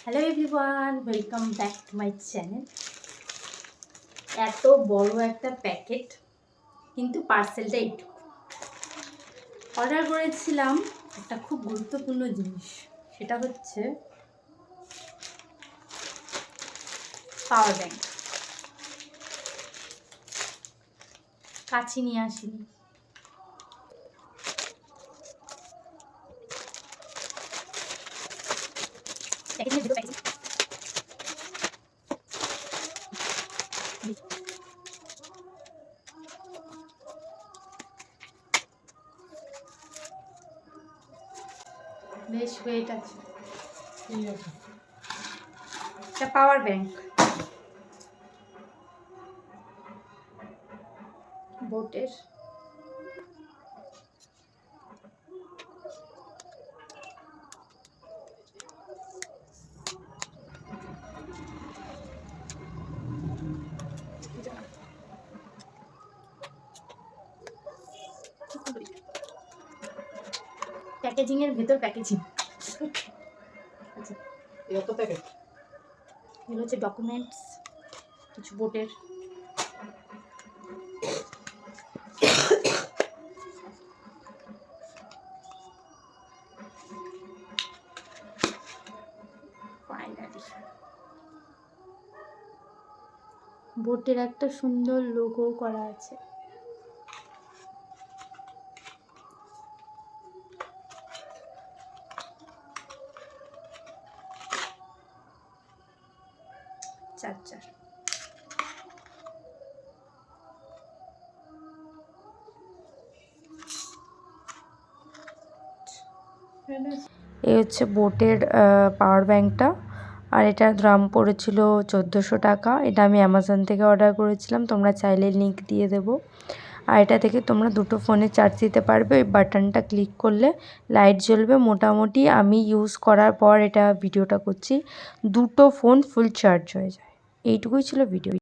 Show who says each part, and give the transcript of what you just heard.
Speaker 1: Hello everyone, welcome back to my channel. এত বড় একটা প্যাকেট, কিন্তু পার্সেলটা একটু অর্ডার করেছিলাম একটা খুব গুরুত্বপূর্ণ জিনিস, সেটা হচ্ছে পাওয়ার ব্যাংক। কাছে নিয়ে আসিনি। বেশ ওয়েট আছে। এটা পাওয়ার ব্যাংক, বোটের। প্যাকেজিং এর ভেতর প্যাকেজিং। আচ্ছা,
Speaker 2: এত প্যাকেট
Speaker 1: এগুলো হচ্ছে ডকুমেন্টস, কিছু বোটের। বোটের একটা সুন্দর লোগো করা আছে। চার্জার। এই হচ্ছে বোটের পাওয়ার ব্যাংকটা, আর এটার দাম পড়েছিল 1400 টাকা। এটা আমি অ্যামাজন থেকে অর্ডার করেছিলাম, তোমরা চাইলে লিংক দিয়ে দেবো। আর এটা থেকে তোমরা দুটো ফোনে চার্জ দিতে পারবে। ওই বাটনটা ক্লিক করলে লাইট জ্বলবে। মোটামুটি আমি ইউজ করার পর এটা ভিডিওটা করছি, দুটো ফোন ফুল চার্জ হয়ে যায়। এইটুকুই ছিল ভিডিও।